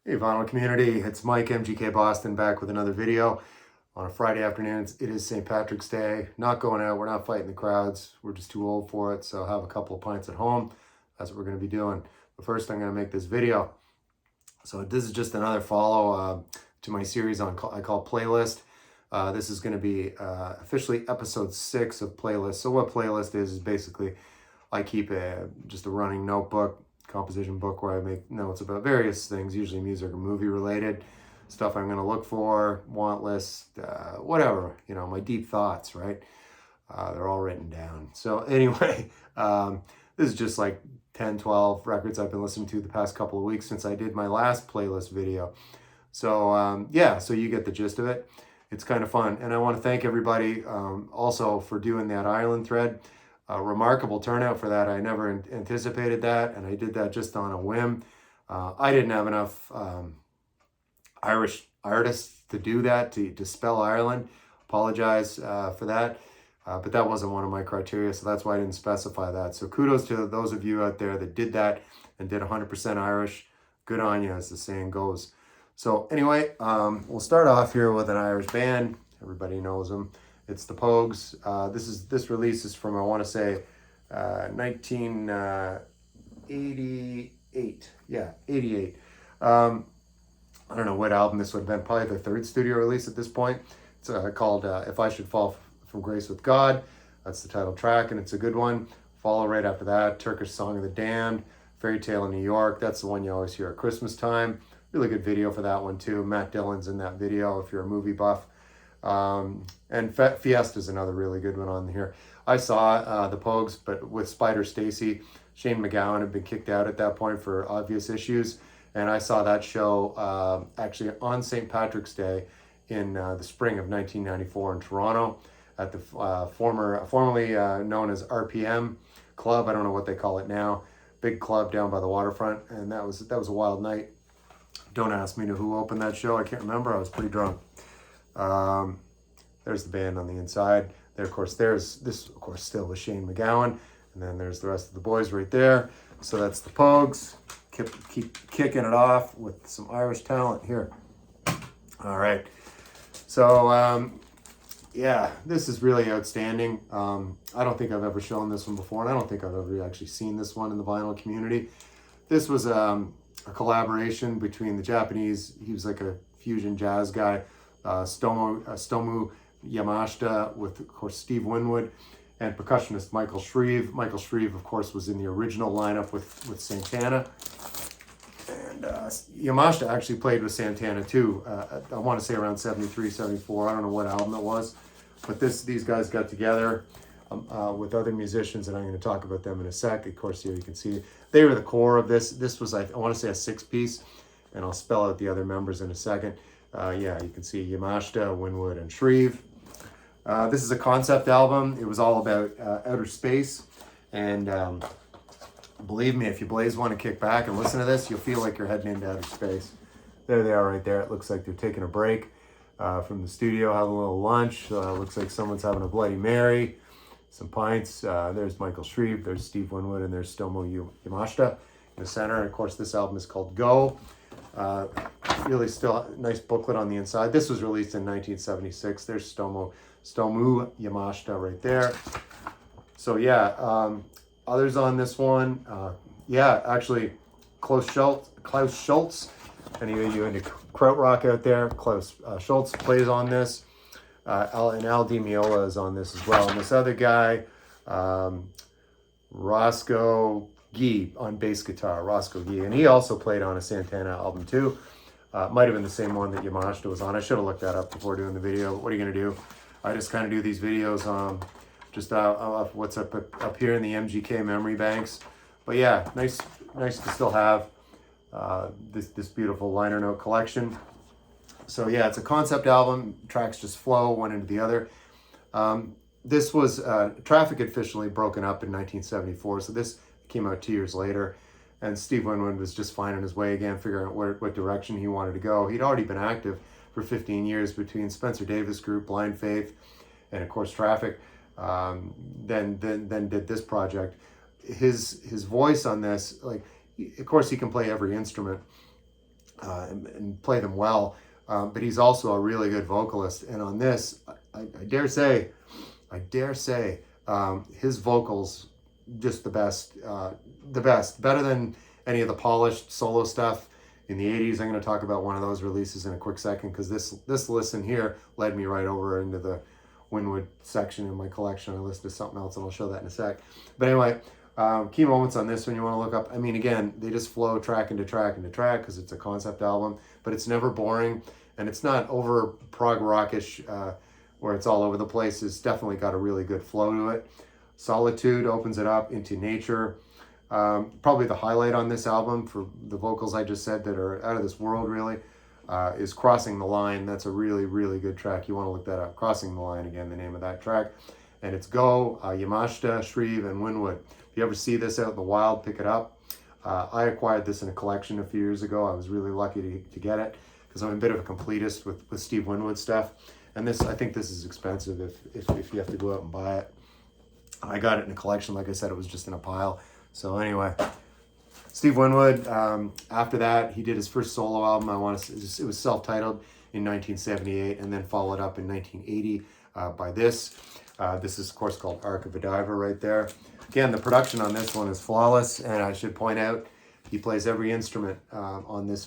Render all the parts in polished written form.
Hey vinyl community, it's Mike MGK Boston back with another video on a Friday afternoon. It is St. Patrick's Day. Not going out, we're not fighting the crowds. We're just too old for it, so have a couple of pints at home. That's what we're going to be doing. But first I'm going to make this video. So this is just another follow to my series I call Playlist. This is going to be officially episode 6 of Playlist. So what Playlist is basically I keep just a running notebook, composition book where I make notes about various things, usually music or movie related, stuff I'm going to look for, want list, whatever, you know, my deep thoughts, right? They're all written down. So anyway, this is just like 10, 12 records I've been listening to the past couple of weeks since I did my last playlist video. So yeah, so you get the gist of it. It's kind of fun. And I want to thank everybody also for doing that Ireland thread. Remarkable turnout for that. I never anticipated that, and I did that just on a whim. I didn't have enough Irish artists to do that, to spell Ireland. Apologize for that, but that wasn't one of my criteria, so that's why I didn't specify that. So kudos to those of you out there that did that and did 100% Irish. Good on you, as the saying goes. So anyway, we'll start off here with an Irish band. Everybody knows them. It's the Pogues. This release is from, I want to say, 1988. Yeah, 88. I don't know what album this would have been. Probably their third studio release at this point. It's called If I Should Fall From Grace With God. That's the title track, and it's a good one. Follow right after that, Turkish Song of the Damned, Fairy Tale in New York. That's the one you always hear at Christmas time. Really good video for that one too. Matt Dillon's in that video if you're a movie buff. And Fiesta's another really good one on here. I saw the Pogues, but with Spider Stacy. Shane MacGowan had been kicked out at that point for obvious issues, and I saw that show actually on St. Patrick's Day in the spring of 1994 in Toronto at the formerly known as RPM Club. I don't know what they call it now. Big club down by the waterfront, and that was a wild night. Don't ask me who opened that show. I can't remember. I was pretty drunk. There's the band on the inside. There, of course, still with Shane MacGowan. And then there's the rest of the boys right there. So that's the Pogues. Keep kicking it off with some Irish talent here. All right. So, yeah, this is really outstanding. I don't think I've ever shown this one before, and I don't think I've ever actually seen this one in the vinyl community. This was a collaboration between the Japanese, he was like a fusion jazz guy, Stomu Yamashita, with, of course, Steve Winwood, and percussionist Michael Shreve. Michael Shreve, of course, was in the original lineup with Santana. And Yamashita actually played with Santana too. I want to say around 73, 74. I don't know what album it was. But these guys got together with other musicians, and I'm going to talk about them in a sec. Of course, here you can see they were the core of this. This was, I want to say, a 6-piece, and I'll spell out the other members in a second. Yeah, you can see Yamashita, Winwood, and Shreve. This is a concept album. It was all about outer space, and believe me, if you Blaze want to kick back and listen to this, you'll feel like you're heading into outer space. There they are right there. It looks like they're taking a break from the studio, having a little lunch. Looks like someone's having a Bloody Mary, some pints. There's Michael Shreve, there's Steve Winwood, and there's Stomu Yamashita in the center. And of course, this album is called Go. Really still nice booklet on the inside. This was released in 1976. There's Stomu Yamashita right there. So yeah, others on this one. Yeah, actually, Klaus Schultz. Any of you into krautrock out there? Klaus Schultz plays on this. And Al Di Meola is on this as well. And this other guy, Roscoe Guy on bass guitar, Roscoe Guy, and he also played on a Santana album too. Might have been the same one that Yamashita was on. I should have looked that up before doing the video, but what are you going to do? I just kind of do these videos just what's up here in the MGK memory banks. But yeah, nice to still have this beautiful liner note collection. So yeah, it's a concept album. Tracks just flow one into the other. This was Traffic officially broken up in 1974, so this came out 2 years later, and Steve Winwood was just finding his way again, figuring out what direction he wanted to go. He'd already been active for 15 years between Spencer Davis Group, Blind Faith, and of course Traffic. Then did this project. His voice on this, like, of course he can play every instrument, and play them well. But he's also a really good vocalist. And on this, I dare say, his vocals just the best, better than any of the polished solo stuff in the 80s. I'm going to talk about one of those releases in a quick second, because this listen here led me right over into the Winwood section in my collection. I listened to something else, and I'll show that in a sec. But anyway, key moments on this one you want to look up. I mean, again, they just flow track into track into track because it's a concept album, but it's never boring, and it's not over prog rockish where it's all over the place. It's definitely got a really good flow to it. Solitude opens it up into nature. Probably the highlight on this album for the vocals I just said that are out of this world, really, is Crossing the Line. That's a really, really good track. You want to look that up. Crossing the Line, again, the name of that track. And it's Go, Yamashita, Shreve, and Winwood. If you ever see this out in the wild, pick it up. I acquired this in a collection a few years ago. I was really lucky to get it because I'm a bit of a completist with Steve Winwood stuff. And this, I think this is expensive if you have to go out and buy it. I got it in a collection. Like I said, it was just in a pile. So anyway, Steve Winwood, after that, he did his first solo album. It was self-titled in 1978 and then followed up in 1980 by this. This is, of course, called Arc of a Diver right there. Again, the production on this one is flawless, and I should point out he plays every instrument on this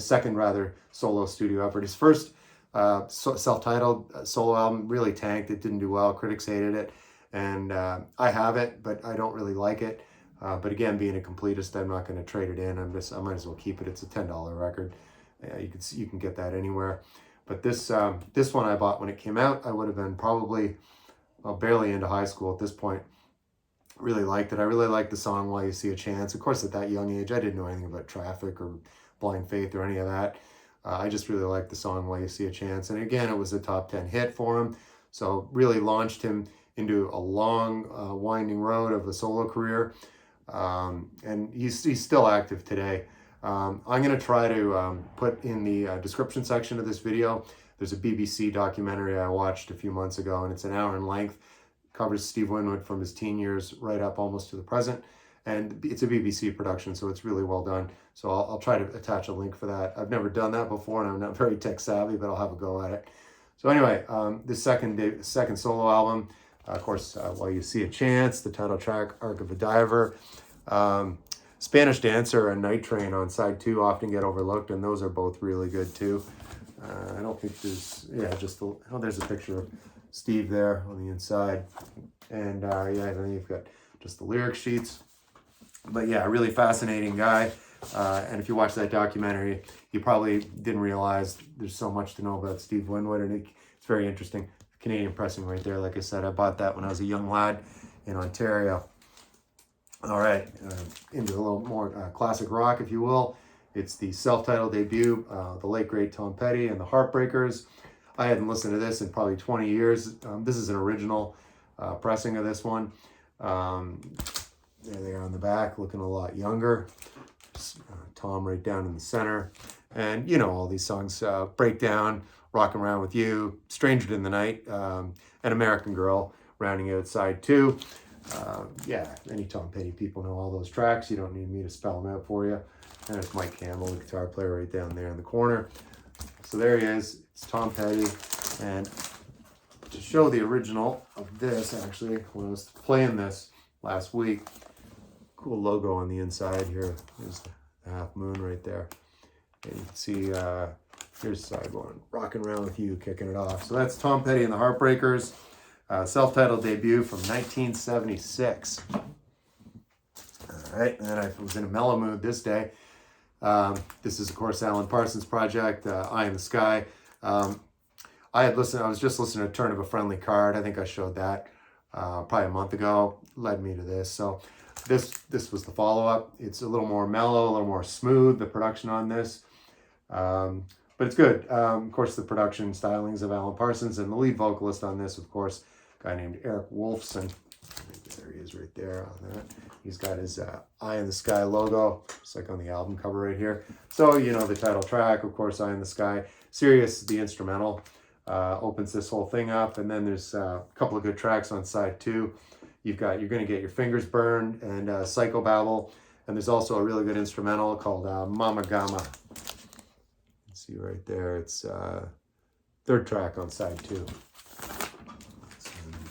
second solo studio effort. His first self-titled solo album really tanked. It didn't do well. Critics hated it, and I have it, but I don't really like it. But again, being a completist, I'm not going to trade it in. I might as well keep it. It's a $10 record. You can get that anywhere. But this one I bought when it came out. I would have been probably barely into high school at this point. Really liked it. I really liked the song While You See a Chance. Of course, at that young age, I didn't know anything about Traffic or Blind Faith or any of that. I just really liked the song While You See a Chance. And again, it was a top 10 hit for him. So really launched him into a long, winding road of a solo career. And he's still active today. I'm going to try to put in the description section of this video. There's a BBC documentary I watched a few months ago, and it's an hour in length. Covers Steve Winwood from his teen years right up almost to the present. And it's a BBC production, so it's really well done. So I'll try to attach a link for that. I've never done that before, and I'm not very tech savvy, but I'll have a go at it. So anyway, this second solo album, of course, While You See a Chance, the title track, Arc of a Diver. Spanish Dancer and Night Train on side 2 often get overlooked, and those are both really good too. I don't think there's, there's a picture of Steve there on the inside. And then you've got just the lyric sheets. But yeah, a really fascinating guy. And if you watch that documentary, you probably didn't realize there's so much to know about Steve Winwood, and it's very interesting. Canadian pressing right there. Like I said, I bought that when I was a young lad in Ontario. All right, into a little more classic rock, if you will. It's the self-titled debut, the late, great Tom Petty and the Heartbreakers. I hadn't listened to this in probably 20 years. This is an original pressing of this one. There they are on the back, looking a lot younger. Tom right down in the center. And you know all these songs, Breakdown, Rockin' Around With You, Stranger in the Night, and American Girl, rounding out side 2. Any Tom Petty people know all those tracks. You don't need me to spell them out for you. And it's Mike Campbell, the guitar player right down there in the corner. So there he is. It's Tom Petty. And to show the original of this, actually, when I was playing this last week, cool logo on the inside here. There's the half moon right there. And you can see here's side 1, Rockin' Around With You, kicking it off. So that's Tom Petty and the Heartbreakers. Self-titled debut from 1976. All right, and then I was in a mellow mood this day. This is, of course, Alan Parsons' project, Eye in the Sky. I was just listening to Turn of a Friendly Card. I think I showed that probably a month ago. Led me to this. So this was the follow-up. It's a little more mellow, a little more smooth, the production on this. But it's good. Of course, the production stylings of Alan Parsons, and the lead vocalist on this, of course, a guy named Eric Wolfson. There he is right there on that. He's got his Eye in the Sky logo, just like on the album cover right here. So, you know, the title track, of course, Eye in the Sky. Sirius, the instrumental, opens this whole thing up. And then there's a couple of good tracks on side 2. You're going to get your fingers burned and Psychobabble. And there's also a really good instrumental called Mama Gama. See right there, it's third track on side 2.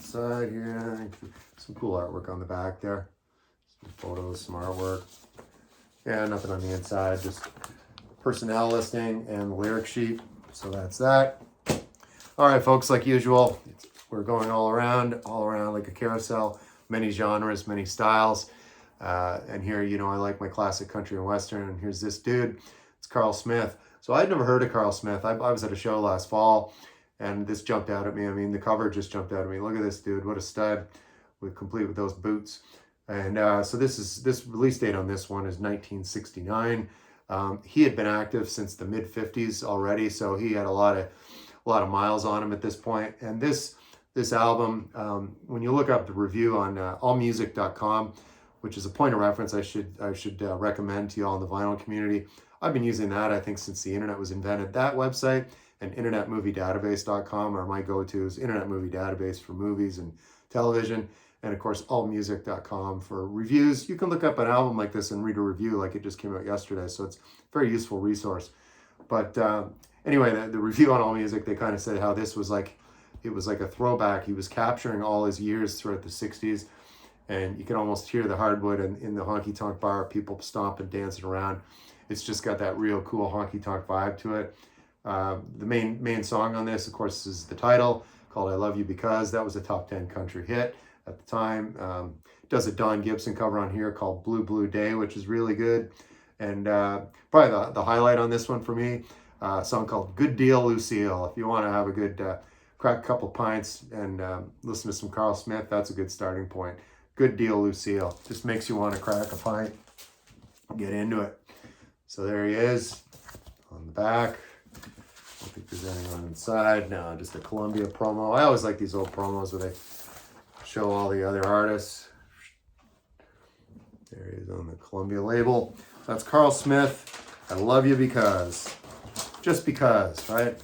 Side here, some cool artwork on the back there. Some photos, some artwork. Yeah, nothing on the inside, just personnel listing and the lyric sheet. So that's that. All right, folks, like usual, we're going all around like a carousel, many genres, many styles. And here, you know, I like my classic country and western. And here's this dude. It's Carl Smith. So I'd never heard of Carl Smith. I was at a show last fall, and this jumped out at me. I mean, the cover just jumped out at me. Look at this dude. What a stud, complete with those boots. And so this release date on this one is 1969. He had been active since the mid 50s already, so he had a lot of miles on him at this point. And this album, when you look up the review on allmusic.com, which is a point of reference I should recommend to you all in the vinyl community. I've been using that, I think, since the internet was invented. That website and internetmoviedatabase.com are my go-tos. Internet Movie Database for movies and television, and of course allmusic.com for reviews. You can look up an album like this and read a review like it just came out yesterday, so it's a very useful resource. But anyway, the review on AllMusic, they kind of said how this was like, it was like a throwback. He was capturing all his years throughout the 60s, and you can almost hear the hardwood in the honky-tonk bar, people stomping, dancing around. It's just got that real cool honky-tonk vibe to it. The main song on this, of course, is the title, called I Love You Because. That was a top 10 country hit at the time. Does a Don Gibson cover on here called Blue Blue Day, which is really good. And probably the highlight on this one for me, a song called Good Deal, Lucille. If you want to have a good crack a couple pints and listen to some Carl Smith, that's a good starting point. Good Deal, Lucille. Just makes you want to crack a pint, get into it. So there he is on the back. I don't think there's anyone inside. No, just a Columbia promo. I always like these old promos where they show all the other artists. There he is on the Columbia label. That's Carl Smith. I Love You Because. Just because, right?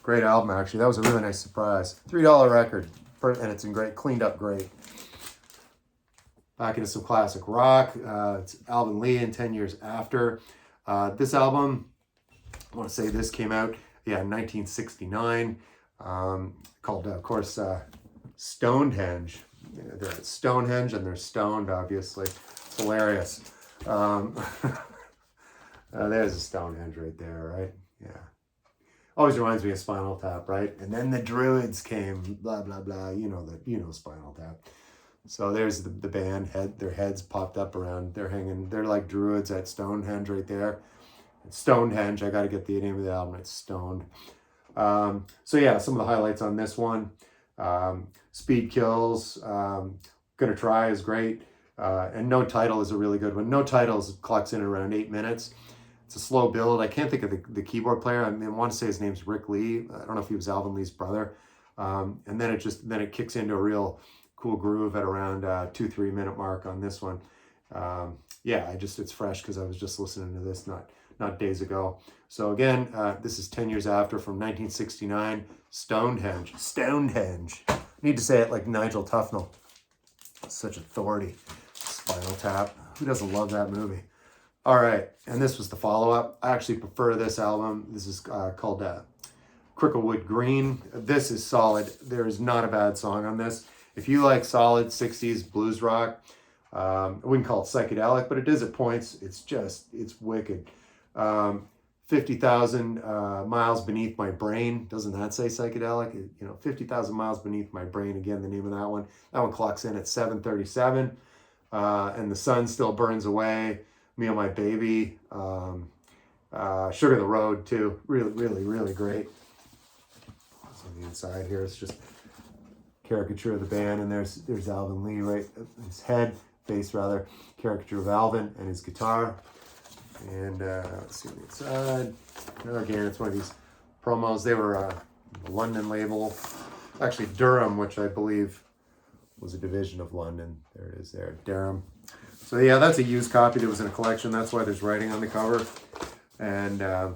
Great album, actually. That was a really nice surprise. $3 record, and it's in great, cleaned up great. Back into some classic rock. It's Alvin Lee and 10 Years After. This album, I want to say this came out, in 1969. Called, of course, Stonehenge. They're at Stonehenge and they're stoned, obviously. It's hilarious. There's a Stonehenge right there, right? Yeah. Always reminds me of Spinal Tap, right? And then the Druids came, blah, blah, blah. You know Spinal Tap. So there's the band, their heads popped up around, they're like Druids at Stonehenge right there. It's Stonehenge, I got to get the name of the album, it's Stoned. So yeah, some of the highlights on this one. Speed Kills, Gonna Try is great. And No Title is a really good one. No Title clocks in around 8 minutes. It's a slow build. I can't think of the keyboard player. I want to say his name's Rick Lee. I don't know if he was Alvin Lee's brother. And then it kicks into a real cool groove at around 2-3 minute mark on this one. It's fresh because I was just listening to this not days ago. So again, this is 10 Years After from 1969. Stonehenge. I need to say it like Nigel Tufnell. Such authority. Spinal Tap. Who doesn't love that movie? All right, and this was the follow-up. I actually prefer this album. This is called Cricklewood Green. This is solid. There is not a bad song on this. If you like solid 60s blues rock, I wouldn't call it psychedelic, but it is at points. It's wicked. 50,000 Miles Beneath My Brain. Doesn't that say psychedelic? 50,000 Miles Beneath My Brain. Again, the name of that one. That one clocks in at 7:37. And The Sun Still Burns Away. Me and My Baby. Sugar the Road, too. Really, really, really great. So on the inside here, it's just caricature of the band, and there's Alvin Lee, right? His face rather, caricature of Alvin and his guitar. And let's see on the inside. Again, it's one of these promos. They were a London label, actually Durham, which I believe was a division of London. There it is there, Durham. So yeah, that's a used copy that was in a collection. That's why there's writing on the cover. And a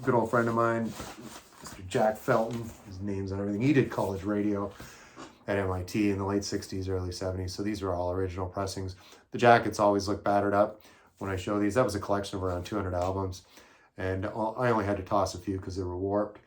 good old friend of mine, Mr. Jack Felton, his name's on everything. He did college radio at MIT in the late 60s, early 70s. So these are all original pressings. The jackets always look battered up when I show these. That was a collection of around 200 albums. and I only had to toss a few because they were warped.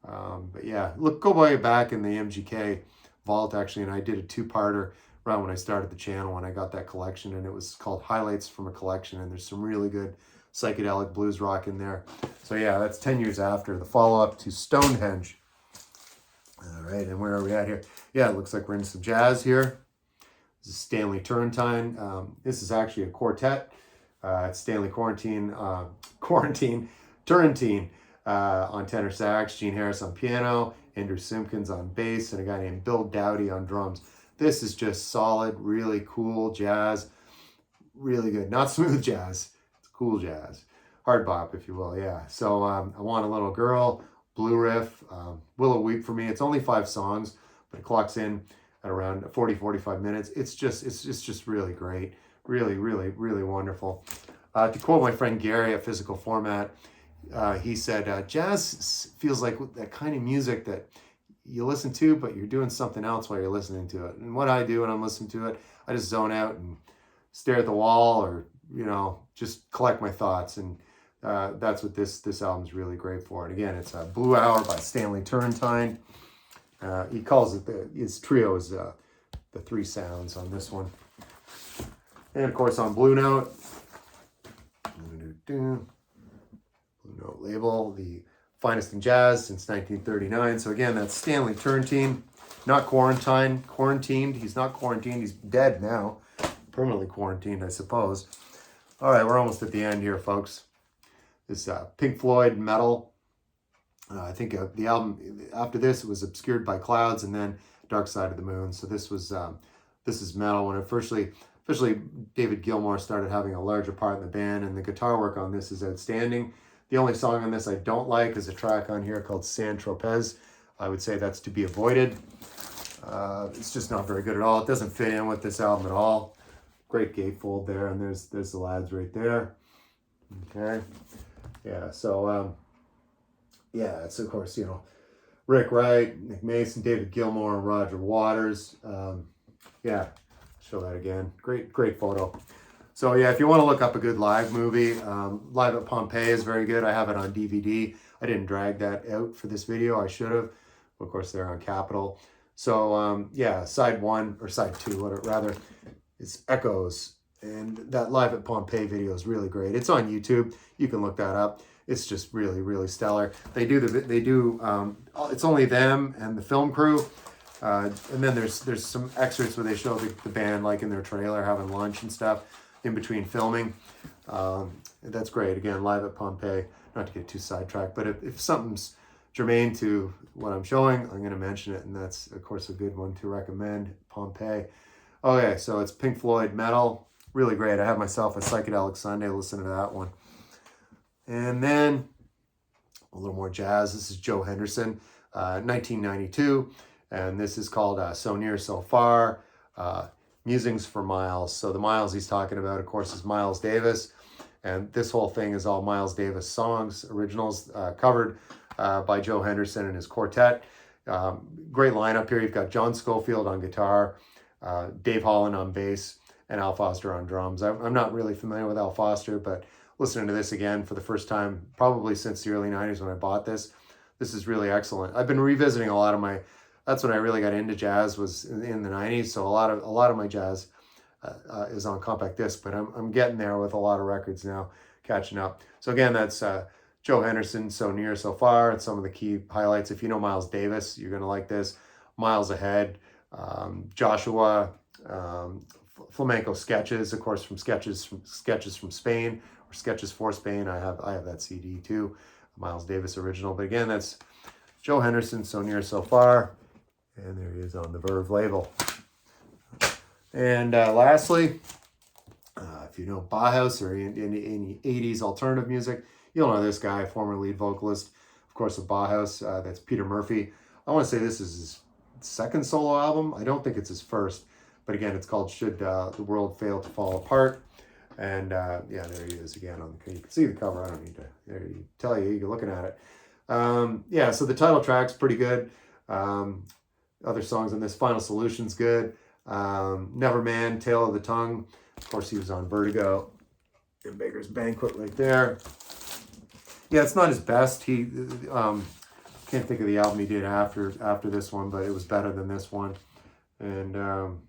But yeah, look, go way back in the MGK vault actually, and I did a two-parter around when I started the channel, and I got that collection, and it was called Highlights from a Collection, and there's some really good psychedelic blues rock in there. So yeah, that's 10 years after the follow-up to Stonehenge. All right, and where are we at here? Yeah, it looks like we're in some jazz here. This is Stanley Turrentine. This is actually a quartet. It's Stanley Turrentine on tenor sax, Gene Harris on piano, Andrew Simpkins on bass, and a guy named Bill Dowdy on drums. This is just solid, really cool jazz. Really good. Not smooth jazz. It's cool jazz. Hard bop, if you will, yeah. So I Want a Little Girl, Blue Riff, Willow Weep for Me. It's only 5 songs, but it clocks in at around 40-45 minutes. It's just really great. Really, really, really wonderful. To quote my friend Gary at Physical Format, he said, jazz feels like that kind of music that you listen to, but you're doing something else while you're listening to it. And what I do when I'm listening to it, I just zone out and stare at the wall, or, you know, just collect my thoughts. And that's what this album's really great for. And again, it's Blue Hour by Stanley Turrentine. He calls it, his trio is the 3 sounds on this one. And of course on Blue Note, Blue Note label, the finest in jazz since 1939. So again, that's Stanley Turrentine, not quarantined. He's not quarantined. He's dead now, permanently quarantined, I suppose. All right, we're almost at the end here, folks. This Pink Floyd Metal. I think the album after this, it was Obscured by Clouds, and then Dark Side of the Moon. So this is Metal. When officially David Gilmour started having a larger part in the band, and the guitar work on this is outstanding. The only song on this I don't like is a track on here called San Tropez. I would say that's to be avoided. It's just not very good at all. It doesn't fit in with this album at all. Great gatefold there, and there's the lads right there. Okay, yeah. So yeah, it's of course, you know, Rick Wright, Nick Mason, David Gilmour, and Roger Waters. Yeah, show that again. Great photo. So yeah, if you want to look up a good live movie, Live at Pompeii is very good. I have it on DVD. I didn't drag that out for this video. I should have. Of course, they're on Capitol. So yeah, side 1 or side 2, whatever, rather, is Echoes. And that Live at Pompeii video is really great. It's on YouTube. You can look that up. It's just really, really stellar. They do. It's only them and the film crew. And then there's some excerpts where they show the band like in their trailer having lunch and stuff in between filming. That's great. Again, Live at Pompeii. Not to get too sidetracked, but if something's germane to what I'm showing, I'm going to mention it, and that's of course a good one to recommend. Pompeii. Okay, so it's Pink Floyd Metal. Really great. I have myself a Psychedelic Sunday listening to that one. And then a little more jazz. This is Joe Henderson, 1992. And this is called So Near, So Far, Musings for Miles. So the Miles he's talking about, of course, is Miles Davis. And this whole thing is all Miles Davis songs, originals, covered by Joe Henderson and his quartet. Great lineup here. You've got John Scofield on guitar, Dave Holland on bass, and Al Foster on drums. I'm not really familiar with Al Foster, but listening to this again for the first time, probably since the early 90s when I bought this is really excellent. I've been revisiting a lot of my, that's when I really got into jazz, was in the 90s. So a lot of my jazz is on compact disc, but I'm getting there with a lot of records now, catching up. So again, that's Joe Henderson, So Near, So Far, and some of the key highlights. If you know Miles Davis, you're gonna like this. Miles Ahead, Joshua, flamenco sketches, of course, from sketches from Spain, or Sketches for Spain. I have that CD too, Miles Davis original. But again, that's Joe Henderson, So Near, So Far, and there he is on the Verve label. And lastly, if you know Bauhaus or any 80s alternative music, you'll know this guy, former lead vocalist, of course, of Bauhaus. That's Peter Murphy. I want to say this is his second solo album. I don't think it's his first, but again, it's called Should the World Fail to Fall Apart. And yeah, there he is again. You can see the cover. I don't need to tell you. You're looking at it. Yeah, so the title track's pretty good. Other songs on this, Final Solution's good. Neverman, Tale of the Tongue. Of course, he was on Vertigo and Beggar's Banquet right there. Yeah, it's not his best. He can't think of the album he did after this one, but it was better than this one. And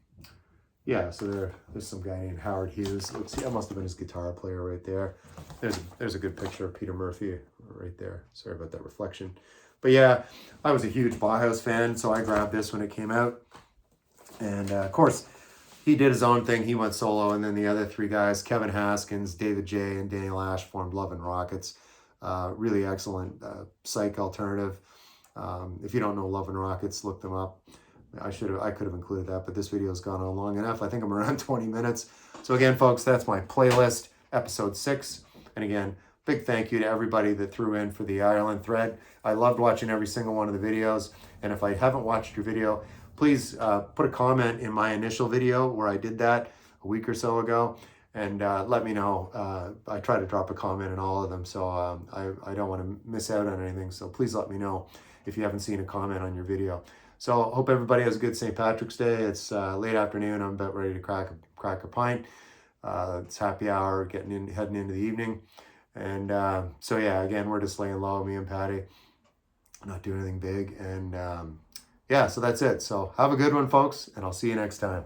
yeah, so there's some guy named Howard Hughes. Let's see, that must have been his guitar player right there. There's a good picture of Peter Murphy right there. Sorry about that reflection. But yeah, I was a huge Bauhaus fan, so I grabbed this when it came out. And of course, he did his own thing. He went solo, and then the other three guys, Kevin Haskins, David J., and Daniel Ash, formed Love and Rockets. Really excellent psych alternative. If you don't know Love and Rockets, look them up. I could have included that, but this video has gone on long enough. I think I'm around 20 minutes. So again, folks, that's my playlist, episode 6. And again, big thank you to everybody that threw in for the Ireland thread. I loved watching every single one of the videos. And if I haven't watched your video, please put a comment in my initial video where I did that a week or so ago. And let me know. I try to drop a comment in all of them, so I don't want to miss out on anything. So please let me know if you haven't seen a comment on your video. So hope everybody has a good St. Patrick's Day. It's late afternoon. I'm about ready to crack a pint. It's happy hour, heading into the evening. And so yeah, again, we're just laying low, me and Patty, not doing anything big. And yeah, so that's it. So have a good one, folks, and I'll see you next time.